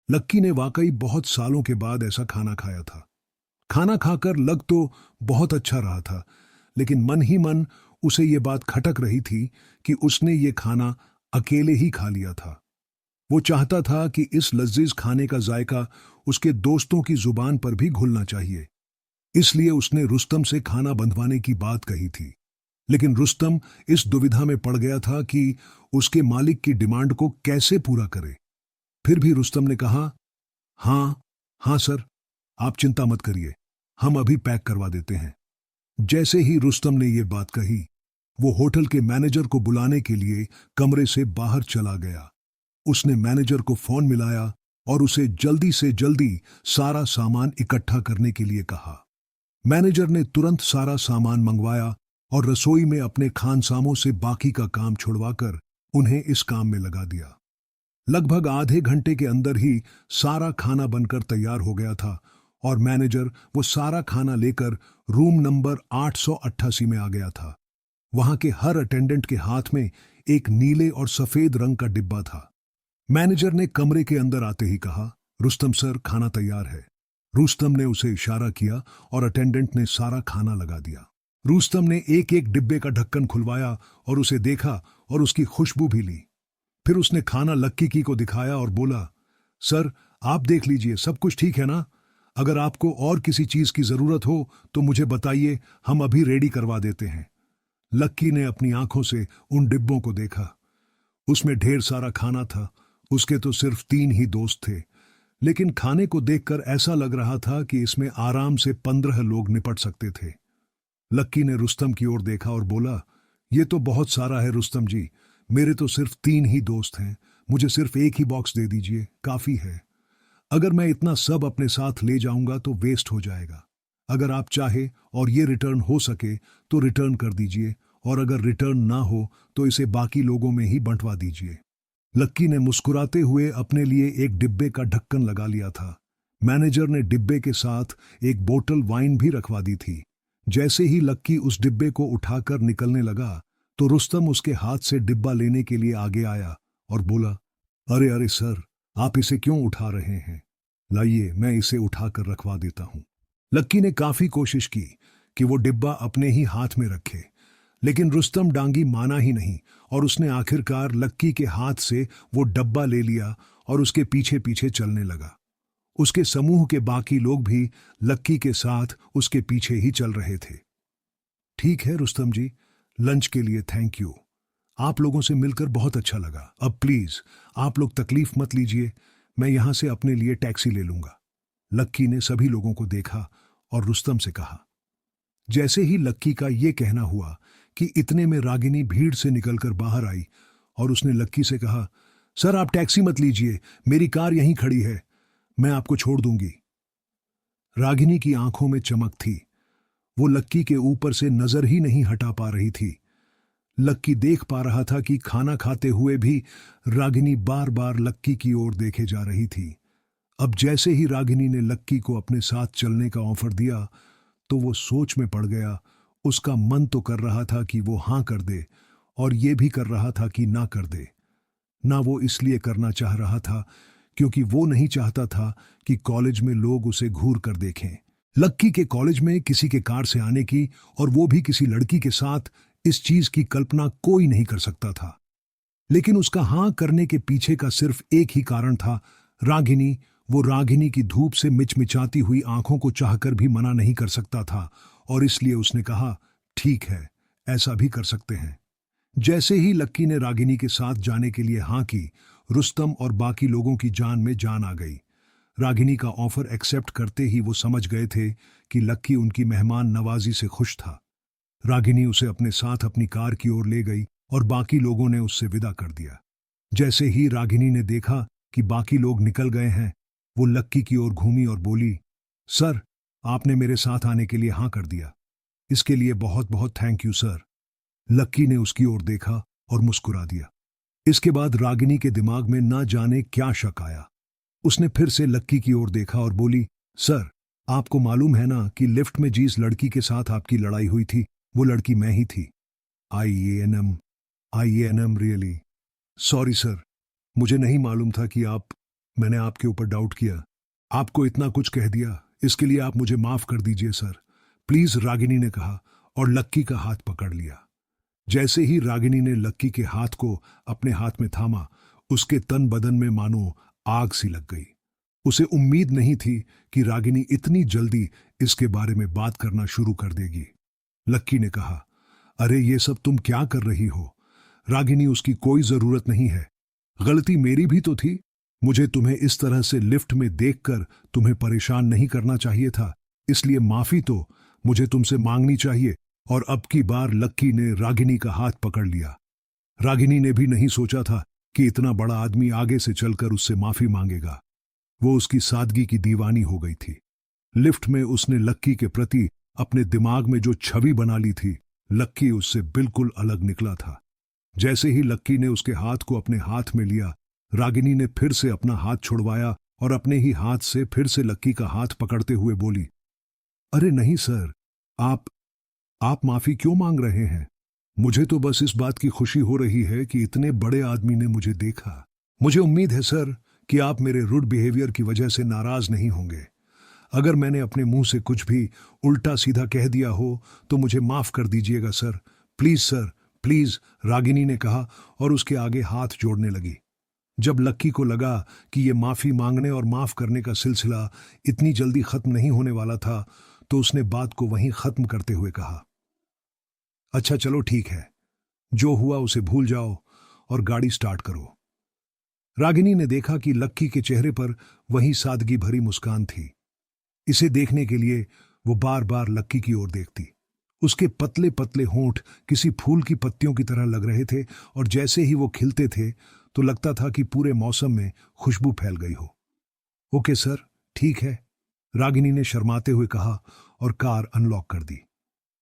लक्की ने वाकई बहुत सालों के बाद ऐसा खाना खाया था। खाना खाकर लग तो बहुत अच्छा रहा था, लेकिन मन ही मन उसे ये बात खटक रही थी कि उसने ये खाना अकेले ही खा लिया था। वो चाहता था कि इस लजीज खाने का जायका उसके दोस्तों की जुबान पर भी घुलना चाहिए। इसलिए उसने रुस्तम से खाना बंधवाने की बात कही थी। लेकिन रुस्तम इस दुविधा में पड़ गया था कि उसके मालिक की डिमांड को कैसे पूरा करे। फिर भी रुस्तम ने कहा, हाँ, हाँ सर, आप चिंता मत करिए, हम अभी पैक करवा देते हैं। जैसे ही रुस्तम ने ये बात कही, वो होटल के मैनेजर को बुलाने के लिए कमरे से बाहर चला गया। उसने मैनेजर को फोन मिलाया और उसे जल्दी से जल्दी सारा सामान इकट्ठा करने के लिए कहा। मैनेजर ने तुरंत सारा सामान मंगवाया और रसोई में अपने खानसामों से बाकी का काम छुड़वाकर उन्हें इस काम में लगा दिया। लगभग आधे घंटे के अंदर ही सारा खाना बनकर तैयार हो गया था और मैनेजर वो सारा खाना लेकर रूम नंबर 888 में आ गया था। वहां के हर अटेंडेंट के हाथ में एक नीले और सफेद रंग का डिब्बा था। मैनेजर ने कमरे के अंदर आते ही कहा, रुस्तम सर, खाना तैयार है। रुस्तम ने उसे इशारा किया और अटेंडेंट ने सारा खाना लगा दिया। रुस्तम ने एक एक डिब्बे का ढक्कन खुलवाया और उसे देखा और उसकी खुशबू भी ली। फिर उसने खाना लक्की की को दिखाया और बोला, सर, आप देख लीजिए, सब कुछ ठीक है ना? अगर आपको और किसी चीज की जरूरत हो तो मुझे बताइए, हम अभी रेडी करवा देते हैं। लक्की ने अपनी आंखों से उन डिब्बों को देखा। उसमें ढेर सारा खाना था। उसके तो सिर्फ 3 ही दोस्त थे, लेकिन खाने को देखकर ऐसा लग रहा था कि इसमें आराम से 15 लोग निपट सकते थे। लक्की ने रुस्तम की ओर देखा और बोला, ये तो बहुत सारा है रुस्तम जी, मेरे तो सिर्फ 3 ही दोस्त हैं, मुझे सिर्फ एक ही बॉक्स दे दीजिए, काफी है। अगर मैं इतना सब अपने साथ ले जाऊंगा तो वेस्ट हो जाएगा। अगर आप चाहे और ये रिटर्न हो सके तो रिटर्न कर दीजिए, और अगर रिटर्न ना हो तो इसे बाकी लोगों में ही बंटवा दीजिए। लक्की ने मुस्कुराते हुए अपने लिए एक डिब्बे का ढक्कन लगा लिया था। मैनेजर ने डिब्बे के साथ एक बोतल वाइन भी रखवा दी थी। जैसे ही लक्की उस डिब्बे को उठाकर निकलने लगा तो रुस्तम उसके हाथ से डिब्बा लेने के लिए आगे आया और बोला, अरे अरे सर, आप इसे क्यों उठा रहे हैं? लाइए, मैं इसे उठाकर रखवा देता हूं। लक्की ने काफी कोशिश की कि वो डिब्बा अपने ही हाथ में रखे, लेकिन रुस्तम डांगी माना ही नहीं और उसने आखिरकार लक्की के हाथ से वो डब्बा ले लिया और उसके पीछे पीछे चलने लगा। उसके समूह के बाकी लोग भी लक्की के साथ उसके पीछे ही चल रहे थे। ठीक है रुस्तम जी, लंच के लिए थैंक यू। आप लोगों से मिलकर बहुत अच्छा लगा। अब प्लीज आप लोग तकलीफ मत लीजिए, मैं यहां से अपने लिए टैक्सी ले लूंगा। लक्की ने सभी लोगों को देखा और रुस्तम से कहा। जैसे ही लक्की का ये कहना हुआ कि इतने में रागिनी भीड़ से निकलकर बाहर आई और उसने लक्की से कहा, सर आप टैक्सी मत लीजिए, मेरी कार यहीं खड़ी है, मैं आपको छोड़ दूंगी। रागिनी की आंखों में चमक थी। वो लक्की के ऊपर से नजर ही नहीं हटा पा रही थी। लक्की देख पा रहा था कि खाना खाते हुए भी रागिनी बार बार लक्की की ओर देखे जा रही थी। अब जैसे ही रागिनी ने लक्की को अपने साथ चलने का ऑफर दिया तो वो सोच में पड़ गया। उसका मन तो कर रहा था कि वो हां कर दे और ये भी कर रहा था कि ना कर दे। ना वो इसलिए करना चाह रहा था क्योंकि वो नहीं चाहता था कि कॉलेज में लोग उसे घूर कर देखें। लक्की के कॉलेज में किसी के कार से आने की, और वो भी किसी लड़की के साथ, इस चीज की कल्पना कोई नहीं कर सकता था। लेकिन उसका हां करने के पीछे का सिर्फ एक ही कारण था, रागिनी। वो रागिनी की धूप से मिचमिचाती हुई आंखों को चाहकर भी मना नहीं कर सकता था और इसलिए उसने कहा, ठीक है, ऐसा भी कर सकते हैं। जैसे ही लक्की ने रागिनी के साथ जाने के लिए हां की, रुस्तम और बाकी लोगों की जान में जान आ गई। रागिनी का ऑफर एक्सेप्ट करते ही वो समझ गए थे कि लक्की उनकी मेहमान नवाजी से खुश था। रागिनी उसे अपने साथ अपनी कार की ओर ले गई और बाकी लोगों ने उससे विदा कर दिया। जैसे ही रागिनी ने देखा कि बाकी लोग निकल गए हैं, वो लक्की की ओर घूमी और बोली, सर, आपने मेरे साथ आने के लिए हां कर दिया, इसके लिए बहुत बहुत थैंक यू सर। लक्की ने उसकी ओर देखा और मुस्कुरा दिया। इसके बाद रागिनी के दिमाग में ना जाने क्या शक आया। उसने फिर से लक्की की ओर देखा और बोली, सर, आपको मालूम है ना कि लिफ्ट में जिस लड़की के साथ आपकी लड़ाई हुई थी, वो लड़की मैं ही थी। I A N M really sorry sir, मुझे नहीं मालूम था कि आप। मैंने आपके ऊपर डाउट किया, आपको इतना कुछ कह दिया, इसके लिए आप मुझे माफ कर दीजिए सर, प्लीज, रागिनी ने कहा और लक्की का हाथ पकड़ लिया। जैसे ही रागिनी ने लक्की के हाथ को अपने हाथ में थामा, उसके तन बदन में मानो आग सी लग गई। उसे उम्मीद नहीं थी कि रागिनी इतनी जल्दी इसके बारे में बात करना शुरू कर देगी। लक्की ने कहा, अरे ये सब तुम क्या कर रही हो? रागिनी, उसकी कोई जरूरत नहीं है, गलती मेरी भी तो थी। मुझे तुम्हें इस तरह से लिफ्ट में देखकर तुम्हें परेशान नहीं करना चाहिए था, इसलिए माफी तो मुझे तुमसे मांगनी चाहिए। और अब की बार लक्की ने रागिनी का हाथ पकड़ लिया। रागिनी ने भी नहीं सोचा था कि इतना बड़ा आदमी आगे से चलकर उससे माफी मांगेगा। वो उसकी सादगी की दीवानी हो गई थी। लिफ्ट में उसने लक्की के प्रति अपने दिमाग में जो छवि बना ली थी, लक्की उससे बिल्कुल अलग निकला था। जैसे ही लक्की ने उसके हाथ को अपने हाथ में लिया, रागिनी ने फिर से अपना हाथ छुड़वाया और अपने ही हाथ से फिर से लक्की का हाथ पकड़ते हुए बोली, अरे नहीं सर, आप माफी क्यों मांग रहे हैं? मुझे तो बस इस बात की खुशी हो रही है कि इतने बड़े आदमी ने मुझे देखा। मुझे उम्मीद है सर कि आप मेरे रूड बिहेवियर की वजह से नाराज नहीं होंगे। अगर मैंने अपने मुंह से कुछ भी उल्टा सीधा कह दिया हो तो मुझे माफ कर दीजिएगा sir, please sir, please, Ragini ने कहा और उसके आगे हाथ जोड़ने लगी। जब लक्की को लगा कि ये माफी मांगने और माफ करने का सिलसिला इतनी जल्दी खत्म नहीं होने वाला था, तो उसने बात को वहीं खत्म करते हुए कहा, अच्छा चलो ठीक है, जो हुआ उसे भूल जाओ और गाड़ी स्टार्ट करो। रागिनी ने देखा कि लक्की के चेहरे पर वही सादगी भरी मुस्कान थी। इसे देखने के लिए वो बार बार लक्की की ओर देखती। उसके पतले पतले होंठ किसी फूल की पत्तियों की तरह लग रहे थे और जैसे ही वो खिलते थे तो लगता था कि पूरे मौसम में खुशबू फैल गई हो। ओके सर, ठीक है, रागिनी ने शर्माते हुए कहा और कार अनलॉक कर दी।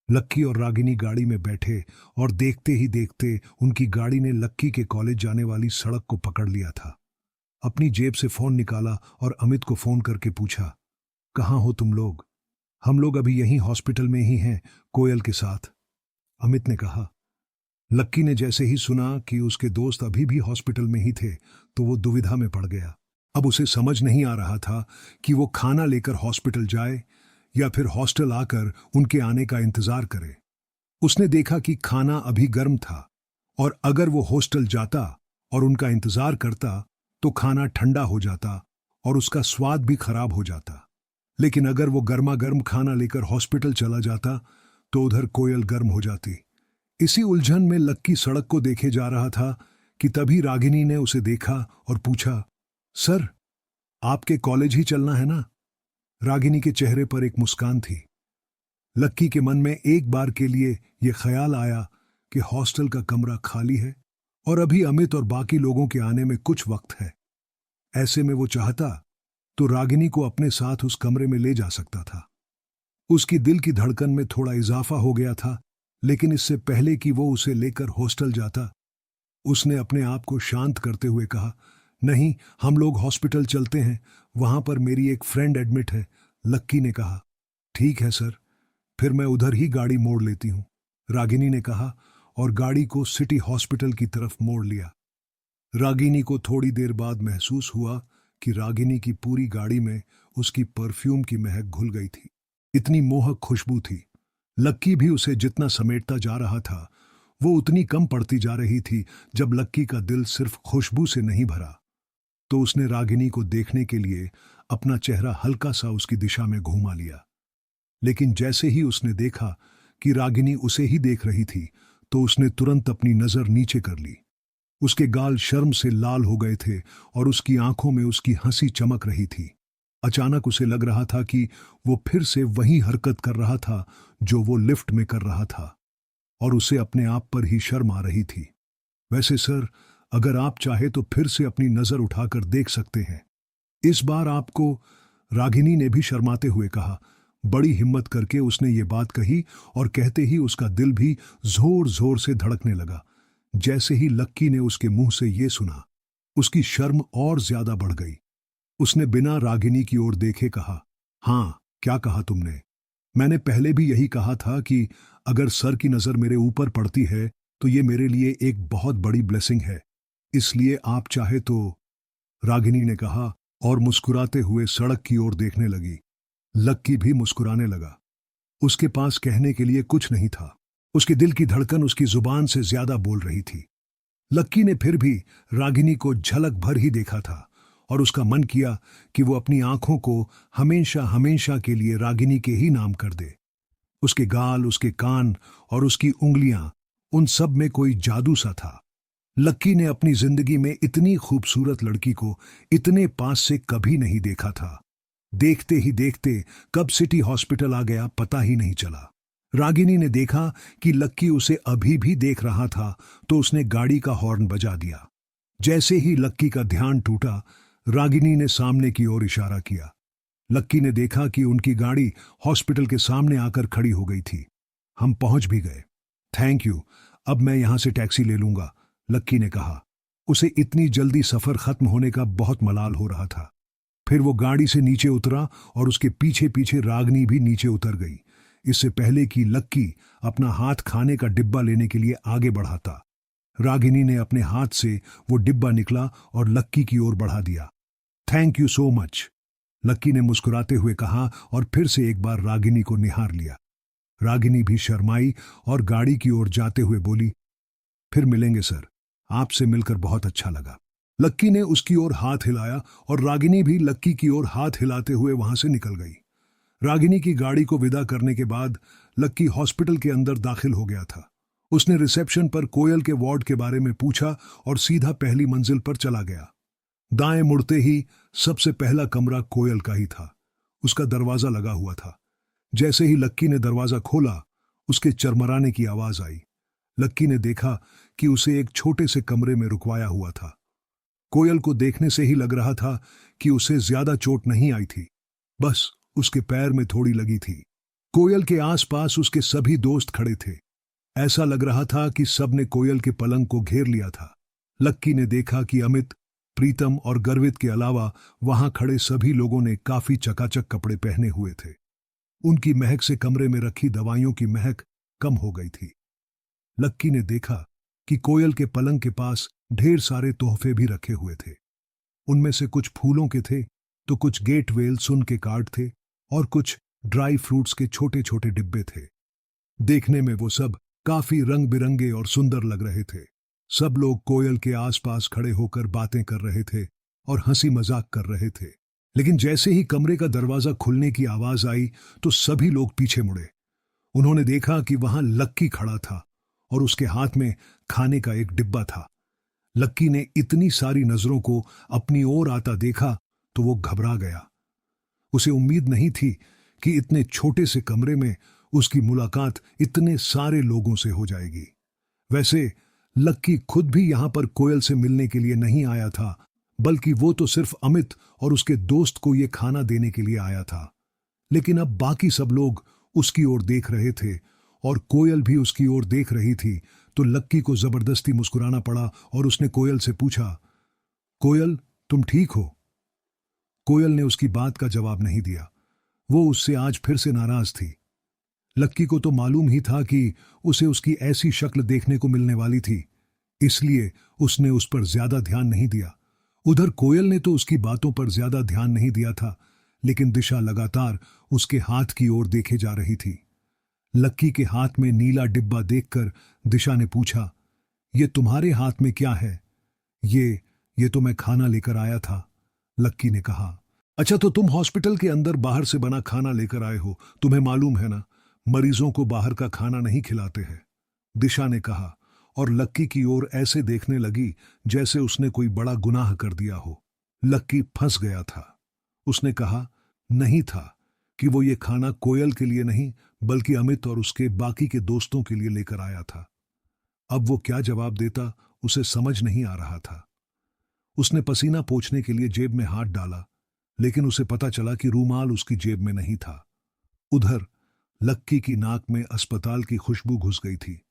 लक्की और रागिनी गाड़ी में बैठे और देखते ही देखते उनकी गाड़ी ने लक्की के कॉलेज जाने वाली सड़क को पकड़ लिया था। अपनी जेब से फोन निकाला और अमित को फोन करके पूछा, कहाँ हो तुम लोग? हम लोग अभी यहीं हॉस्पिटल में ही हैं, कोयल के साथ, अमित ने कहा। लक्की ने जैसे ही सुना कि उसके दोस्त अभी भी हॉस्पिटल में ही थे तो वो दुविधा में पड़ गया। अब उसे समझ नहीं आ रहा था कि वो खाना लेकर हॉस्पिटल जाए या फिर हॉस्टल आकर उनके आने का इंतजार करे। उसने देखा कि खाना अभी गर्म था और अगर वो हॉस्टल जाता और उनका इंतजार करता तो खाना ठंडा हो जाता और उसका स्वाद भी खराब हो जाता। लेकिन अगर वो गर्मा गर्म खाना लेकर हॉस्पिटल चला जाता तो उधर कोयल गर्म हो जाती। इसी उलझन में लक्की सड़क को देखे जा रहा था कि तभी रागिनी ने उसे देखा और पूछा, सर, आपके कॉलेज ही चलना है ना? रागिनी के चेहरे पर एक मुस्कान थी। लक्की के मन में एक बार के लिए यह ख्याल आया कि हॉस्टल का कमरा खाली है और अभी अमित और बाकी लोगों के आने में कुछ वक्त है। ऐसे में वो चाहता तो रागिनी को अपने साथ उस कमरे में ले जा सकता था। उसकी दिल की धड़कन में थोड़ा इजाफा हो गया था, लेकिन इससे पहले कि वो उसे लेकर हॉस्टल जाता, उसने अपने आप को शांत करते हुए कहा, नहीं, हम लोग हॉस्पिटल चलते हैं, वहां पर मेरी एक फ्रेंड एडमिट है। लक्की ने कहा, ठीक है सर, फिर मैं उधर ही गाड़ी मोड़ लेती हूं, रागिनी ने कहा और गाड़ी को सिटी हॉस्पिटल की तरफ मोड़ लिया। रागिनी को थोड़ी देर बाद महसूस हुआ कि रागिनी की पूरी गाड़ी में उसकी परफ्यूम की महक घुल गई थी। इतनी मोहक खुशबू थी। लक्की भी उसे जितना समेटता जा रहा था वो उतनी कम पड़ती जा रही थी। जब लक्की का दिल सिर्फ खुशबू से नहीं भरा तो उसने रागिनी को देखने के लिए अपना चेहरा हल्का सा उसकी दिशा में घुमा लिया। लेकिन जैसे ही उसने देखा कि रागिनी उसे ही देख रही थी तो उसने तुरंत अपनी नजर नीचे कर ली। उसके गाल शर्म से लाल हो गए थे और उसकी आंखों में उसकी हंसी चमक रही थी। अचानक उसे लग रहा था कि वो फिर से वही हरकत कर रहा था जो वो लिफ्ट में कर रहा था और उसे अपने आप पर ही शर्म आ रही थी। वैसे सर, अगर आप चाहे तो फिर से अपनी नजर उठाकर देख सकते हैं। इस बार आपको, रागिनी ने भी शर्माते हुए कहा। बड़ी हिम्मत करके उसने ये बात कही और कहते ही उसका दिल भी जोर जोर से धड़कने लगा। जैसे ही लक्की ने उसके मुंह से ये सुना, उसकी शर्म और ज्यादा बढ़ गई। उसने बिना रागिनी की ओर देखे कहा, हाँ, क्या कहा तुमने? मैंने पहले भी यही कहा था कि अगर सर की नजर मेरे ऊपर पड़ती है तो ये मेरे लिए एक बहुत बड़ी ब्लेसिंग है, इसलिए आप चाहे तो, रागिनी ने कहा और मुस्कुराते हुए सड़क की ओर देखने लगी। लक्की भी मुस्कुराने लगा। उसके पास कहने के लिए कुछ नहीं था। उसके दिल की धड़कन उसकी जुबान से ज्यादा बोल रही थी। लक्की ने फिर भी रागिनी को झलक भर ही देखा था और उसका मन किया कि वो अपनी आंखों को हमेशा हमेशा के लिए रागिनी के ही नाम कर दे। उसके गाल, उसके कान और उसकी उंगलियां, उन सब में कोई जादू सा था। लक्की ने अपनी जिंदगी में इतनी खूबसूरत लड़की को इतने पास से कभी नहीं देखा था। देखते ही देखते कब सिटी हॉस्पिटल आ गया पता ही नहीं चला। रागिनी ने देखा कि लक्की उसे अभी भी देख रहा था तो उसने गाड़ी का हॉर्न बजा दिया। जैसे ही लक्की का ध्यान टूटा, रागिनी ने सामने की ओर इशारा किया। लक्की ने देखा कि उनकी गाड़ी हॉस्पिटल के सामने आकर खड़ी हो गई थी। हम पहुंच भी गए। थैंक यू, अब मैं यहां से टैक्सी ले लूंगा, लक्की ने कहा। उसे इतनी जल्दी सफर खत्म होने का बहुत मलाल हो रहा था। फिर वो गाड़ी से नीचे उतरा और उसके पीछे पीछे रागिनी भी नीचे उतर गई, इससे पहले कि लक्की अपना हाथ खाने का डिब्बा लेने के लिए आगे बढ़ाता। रागिनी ने अपने हाथ से वो डिब्बा निकला और लक्की की ओर बढ़ा दिया। थैंक यू सो मच, लक्की ने मुस्कुराते हुए कहा और फिर से एक बार रागिनी को निहार लिया। रागिनी भी शर्माई और गाड़ी की ओर जाते हुए बोली, फिर मिलेंगे सर, आपसे मिलकर बहुत अच्छा लगा। लक्की ने उसकी ओर हाथ हिलाया और रागिनी भी लक्की की ओर हाथ हिलाते हुए वहां से निकल गई। रागिनी की गाड़ी को विदा करने के बाद लक्की हॉस्पिटल के अंदर दाखिल हो गया था। उसने रिसेप्शन पर कोयल के वार्ड के बारे में पूछा और सीधा पहली मंजिल पर चला गया। दाएं मुड़ते ही सबसे पहला कमरा कोयल का ही था। उसका दरवाजा लगा हुआ था। जैसे ही लक्की ने दरवाजा खोला, उसके चरमराने की आवाज आई। लक्की ने देखा कि उसे एक छोटे से कमरे में रुकवाया हुआ था। कोयल को देखने से ही लग रहा था कि उसे ज्यादा चोट नहीं आई थी, बस उसके पैर में थोड़ी लगी थी। कोयल के आसपास उसके सभी दोस्त खड़े थे। ऐसा लग रहा था कि सबने कोयल के पलंग को घेर लिया था। लक्की ने देखा कि अमित, प्रीतम और गर्वित के अलावा वहां खड़े सभी लोगों ने काफी चकाचक कपड़े पहने हुए थे। उनकी महक से कमरे में रखी दवाइयों की महक कम हो गई थी। लक्की ने देखा कि कोयल के पलंग के पास ढेर सारे तोहफे भी रखे हुए थे। उनमें से कुछ फूलों के थे तो कुछ गेट वेल सुन के कार्ड थे और कुछ ड्राई फ्रूट्स के छोटे छोटे डिब्बे थे। देखने में वो सब काफी रंग बिरंगे और सुंदर लग रहे थे। सब लोग कोयल के आसपास खड़े होकर बातें कर रहे थे और हंसी मजाक कर रहे थे। लेकिन जैसे ही कमरे का दरवाजा खुलने की आवाज आई तो सभी लोग पीछे मुड़े। उन्होंने देखा कि वहां लक्की खड़ा था और उसके हाथ में खाने का एक डिब्बा था। लक्की ने इतनी सारी नजरों को अपनी ओर आता देखा तो वो घबरा गया। उसे उम्मीद नहीं थी कि इतने छोटे से कमरे में उसकी मुलाकात इतने सारे लोगों से हो जाएगी। वैसे लक्की खुद भी यहां पर कोयल से मिलने के लिए नहीं आया था, बल्कि वो तो सिर्फ अमित और उसके दोस्त को ये खाना देने के लिए आया था। लेकिन अब बाकी सब लोग उसकी ओर देख रहे थे और कोयल भी उसकी ओर देख रही थी, तो लक्की को जबरदस्ती मुस्कुराना पड़ा और उसने कोयल से पूछा, कोयल तुम ठीक हो? कोयल ने उसकी बात का जवाब नहीं दिया। वो उससे आज फिर से नाराज थी। लक्की को तो मालूम ही था कि उसे उसकी ऐसी शक्ल देखने को मिलने वाली थी, इसलिए उसने उस पर ज्यादा ध्यान नहीं दिया। उधर कोयल ने तो उसकी बातों पर ज्यादा ध्यान नहीं दिया था, लेकिन दिशा लगातार उसके हाथ की ओर देखे जा रही थी। लक्की के हाथ में नीला डिब्बा देखकर दिशा ने पूछा, ये तुम्हारे हाथ में क्या है? ये तो मैं खाना लेकर आया था, लक्की ने कहा। अच्छा, तो तुम हॉस्पिटल के अंदर बाहर से बना खाना लेकर आए हो, तुम्हें मालूम है ना, मरीजों को बाहर का खाना नहीं खिलाते हैं, दिशा ने कहा और लक्की की ओर ऐसे देखने लगी जैसे उसने कोई बड़ा गुनाह कर दिया हो। लक्की फंस गया था। उसने कहा नहीं था कि वो ये खाना कोयल के लिए नहीं बल्कि अमित और उसके बाकी के दोस्तों के लिए लेकर आया था। अब वो क्या जवाब देता उसे समझ नहीं आ रहा था। उसने पसीना पोंछने के लिए जेब में हाथ डाला, लेकिन उसे पता चला कि रूमाल उसकी जेब में नहीं था। उधर लक्की की नाक में अस्पताल की खुशबू घुस गई थी।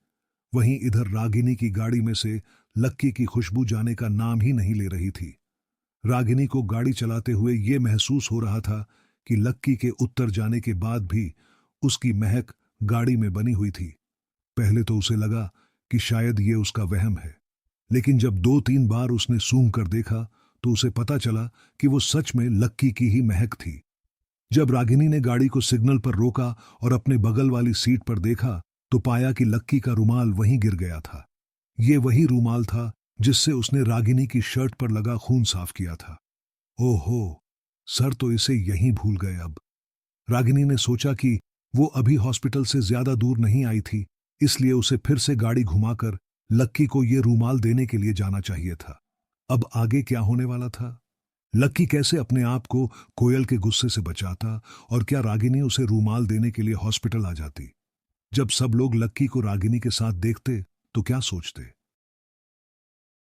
वहीं इधर रागिनी की गाड़ी में से लक्की की खुशबू जाने का नाम ही नहीं ले रही थी। रागिनी को गाड़ी चलाते हुए ये महसूस हो रहा था कि लक्की के उत्तर जाने के बाद भी उसकी महक गाड़ी में बनी हुई थी। पहले तो उसे लगा कि शायद ये उसका वहम है, लेकिन जब 2-3 बार उसने सूंघ कर देखा तो उसे पता चला कि वो सच में लक्की की ही महक थी। जब रागिनी ने गाड़ी को सिग्नल पर रोका और अपने बगल वाली सीट पर देखा तो पाया कि लक्की का रुमाल वहीं गिर गया था। ये वही रुमाल था जिससे उसने रागिनी की शर्ट पर लगा खून साफ किया था। ओहो, सर तो इसे यहीं भूल गए अब। रागिनी ने सोचा कि वो अभी हॉस्पिटल से ज्यादा दूर नहीं आई थी, इसलिए उसे फिर से गाड़ी घुमाकर लक्की को ये रूमाल देने के लिए जाना चाहिए था। अब आगे क्या होने वाला था? लक्की कैसे अपने आप को कोयल के गुस्से से बचाता और क्या रागिनी उसे रूमाल देने के लिए हॉस्पिटल आ जाती? जब सब लोग लक्की को रागिनी के साथ देखते तो क्या सोचते?